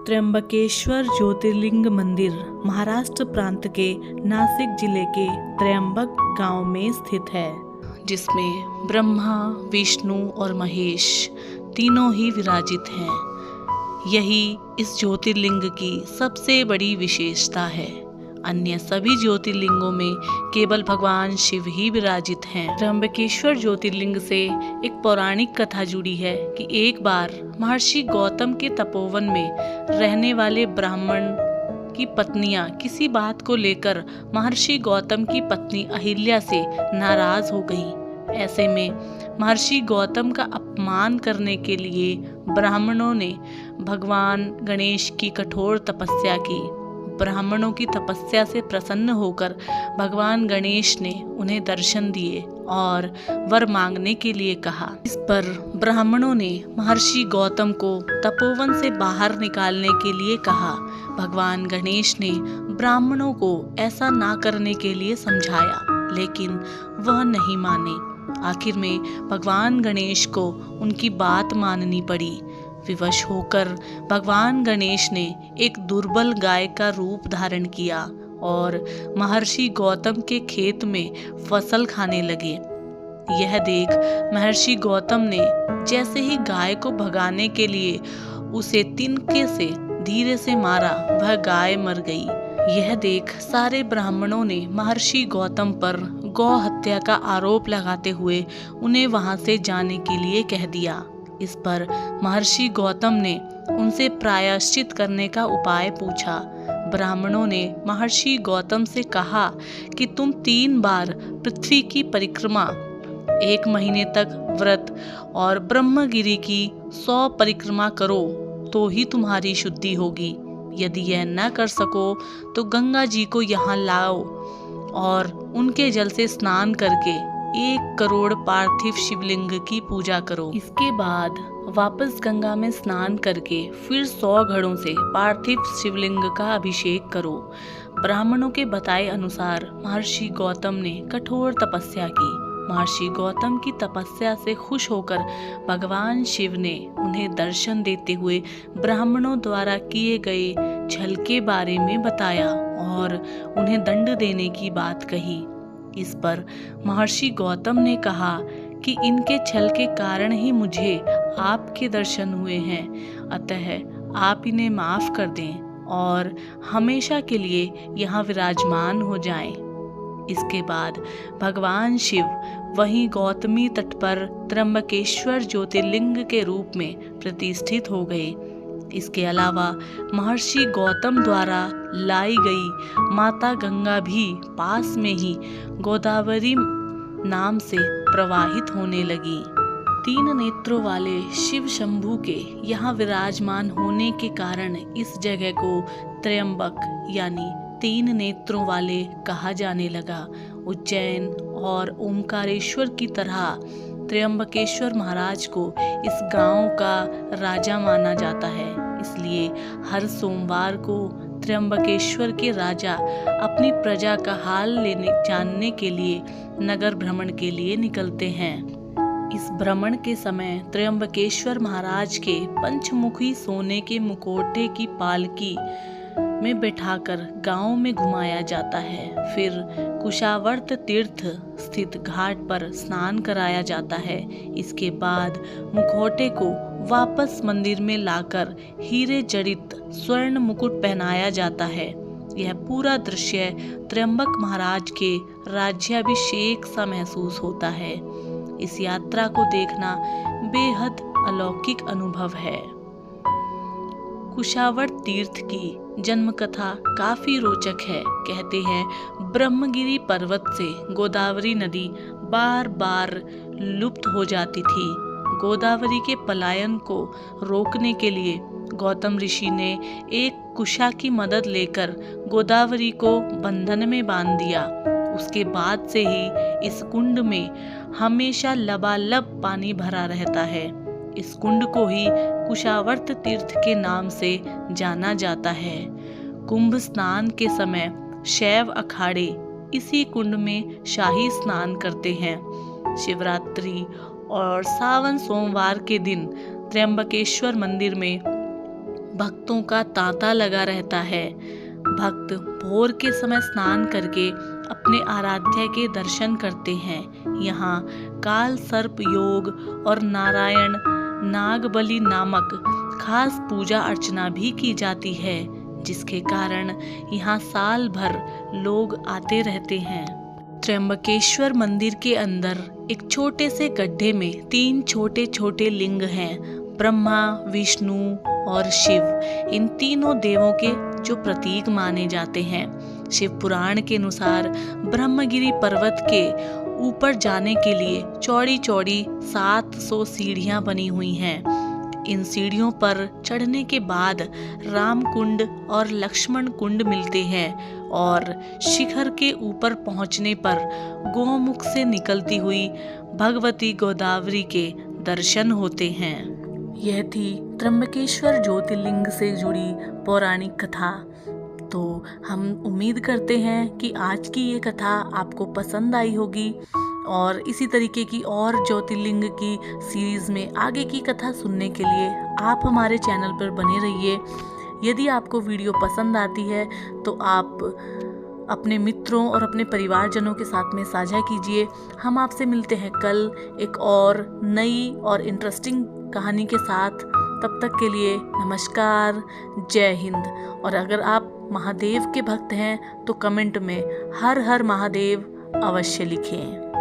त्र्यंबकेश्वर ज्योतिर्लिंग मंदिर महाराष्ट्र प्रांत के नासिक जिले के त्र्यंबक गांव में स्थित है, जिसमें ब्रह्मा, विष्णु और महेश तीनों ही विराजित हैं। यही इस ज्योतिर्लिंग की सबसे बड़ी विशेषता है। अन्य सभी ज्योतिर्लिंगों में केवल भगवान शिव ही विराजित हैं। त्र्यंबकेश्वर ज्योतिर्लिंग से एक पौराणिक कथा जुड़ी है कि एक बार महर्षि गौतम के तपोवन में रहने वाले ब्राह्मण की पत्नियां किसी बात को लेकर महर्षि गौतम की पत्नी अहिल्या से नाराज हो गईं। ऐसे में महर्षि गौतम का अपमान करने के लिए ब्राह्मणों ने भगवान गणेश की कठोर तपस्या की। ब्राह्मणों की तपस्या से प्रसन्न होकर भगवान गणेश ने उन्हें दर्शन दिए और वर मांगने के लिए कहा। इस पर ब्राह्मणों ने महर्षि गौतम को तपोवन से बाहर निकालने के लिए कहा। भगवान गणेश ने ब्राह्मणों को ऐसा ना करने के लिए समझाया, लेकिन वह नहीं माने। आखिर में भगवान गणेश को उनकी बात माननी पड़ी। विवश होकर भगवान गणेश ने एक दुर्बल गाय का रूप धारण किया और महर्षि गौतम के खेत में फसल खाने लगे। यह देख महर्षि गौतम ने जैसे ही गाय को भगाने के लिए उसे तिनके से धीरे से मारा, वह गाय मर गई। यह देख सारे ब्राह्मणों ने महर्षि गौतम पर गौ हत्या का आरोप लगाते हुए उन्हें वहां से जाने के लिए कह दिया। इस पर महर्षि गौतम ने उनसे प्रायश्चित करने का उपाय पूछा। ब्राह्मणों ने महर्षि गौतम से कहा कि तुम 3 बार पृथ्वी की परिक्रमा, 1 महीने तक व्रत और ब्रह्मगिरि की 100 परिक्रमा करो तो ही तुम्हारी शुद्धि होगी। यदि यह न कर सको तो गंगा जी को यहाँ लाओ और उनके जल से स्नान करके 1 करोड़ पार्थिव शिवलिंग की पूजा करो। इसके बाद वापस गंगा में स्नान करके फिर 100 घड़ों से पार्थिव शिवलिंग का अभिषेक करो। ब्राह्मणों के बताए अनुसार महर्षि गौतम ने कठोर तपस्या की। महर्षि गौतम की तपस्या से खुश होकर भगवान शिव ने उन्हें दर्शन देते हुए ब्राह्मणों द्वारा किए गए छल के बारे में बताया और उन्हें दंड देने की बात कही। इस पर महर्षि गौतम ने कहा कि इनके छल के कारण ही मुझे आपके दर्शन हुए हैं, अतः आप इन्हें माफ कर दें और हमेशा के लिए यहाँ विराजमान हो जाएं। इसके बाद भगवान शिव वहीं गौतमी तट पर त्र्यंबकेश्वर ज्योतिर्लिंग के रूप में प्रतिष्ठित हो गए। इसके अलावा महर्षि गौतम द्वारा लाई गई माता गंगा भी पास में ही गोदावरी नाम से प्रवाहित होने लगी। 3 नेत्रों वाले शिव शंभू के यहाँ विराजमान होने के कारण इस जगह को त्र्यंबक यानी 3 नेत्रों वाले कहा जाने लगा। उज्जैन और ओमकारेश्वर की तरह त्र्यंबकेश्वर महाराज को इस गांव का राजा माना जाता है। इसलिए हर सोमवार को त्र्यंबकेश्वर के राजा अपनी प्रजा का हाल जानने के लिए नगर भ्रमण के लिए निकलते हैं। इस भ्रमण के समय त्र्यंबकेश्वर महाराज के पंचमुखी सोने के मुखौटे की पालकी में बैठाकर गांव में घुमाया जाता है। फिर कुशावर्त तीर्थ स्थित घाट पर स्नान कराया जाता है। इसके बाद मुखौटे को वापस मंदिर में लाकर हीरे जड़ित स्वर्ण मुकुट पहनाया जाता है। यह पूरा दृश्य त्र्यंबक महाराज के राज्याभिषेक सा महसूस होता है। इस यात्रा को देखना बेहद अलौकिक अनुभव है। कुशावर्त तीर्थ की जन्म कथा काफी रोचक है। कहते हैं ब्रह्मगिरि पर्वत से गोदावरी नदी बार बार लुप्त हो जाती थी। गोदावरी के पलायन को रोकने के लिए गौतम ऋषि ने एक कुशा की मदद लेकर गोदावरी को बंधन में बांध दिया। उसके बाद से ही इस कुंड में हमेशा लबालब पानी भरा रहता है। इस कुंड को ही कुशावर्त तीर्थ के नाम से जाना जाता है। कुंभ स्नान के समय शैव अखाड़े इसी कुंड में शाही स्नान करते हैं। शिवरात्रि और सावन सोमवार के दिन त्र्यंबकेश्वर मंदिर में भक्तों का तांता लगा रहता है। भक्त भोर के समय स्नान करके अपने आराध्य के दर्शन करते हैं। यहाँ काल सर्प योग और नारायण नागबली नामक खास पूजा अर्चना भी की जाती है, जिसके कारण यहाँ साल भर लोग आते रहते हैं। त्र्यंबकेश्वर मंदिर के अंदर एक छोटे से गड्ढे में 3 छोटे छोटे लिंग हैं, ब्रह्मा, विष्णु और शिव। इन तीनों देवों के जो प्रतीक माने जाते हैं। शिव पुराण के अनुसार ब्रह्मगिरी पर्वत के ऊपर जाने के लिए चौड़ी चौड़ी 700 सीढ़ियां बनी हुई हैं। इन सीढ़ियों पर चढ़ने के बाद राम कुंड और लक्ष्मण कुंड मिलते हैं और शिखर के ऊपर पहुंचने पर गोमुख से निकलती हुई भगवती गोदावरी के दर्शन होते हैं। यह थी त्र्यंबकेश्वर ज्योतिर्लिंग से जुड़ी पौराणिक कथा। तो हम उम्मीद करते हैं कि आज की ये कथा आपको पसंद आई होगी और इसी तरीके की और ज्योतिर्लिंग की सीरीज़ में आगे की कथा सुनने के लिए आप हमारे चैनल पर बने रहिए। यदि आपको वीडियो पसंद आती है तो आप अपने मित्रों और अपने परिवारजनों के साथ में साझा कीजिए। हम आपसे मिलते हैं कल एक और नई और इंटरेस्टिंग कहानी के साथ। तब तक के लिए नमस्कार, जय हिंद। और अगर आप महादेव के भक्त हैं तो कमेंट में हर हर महादेव अवश्य लिखें।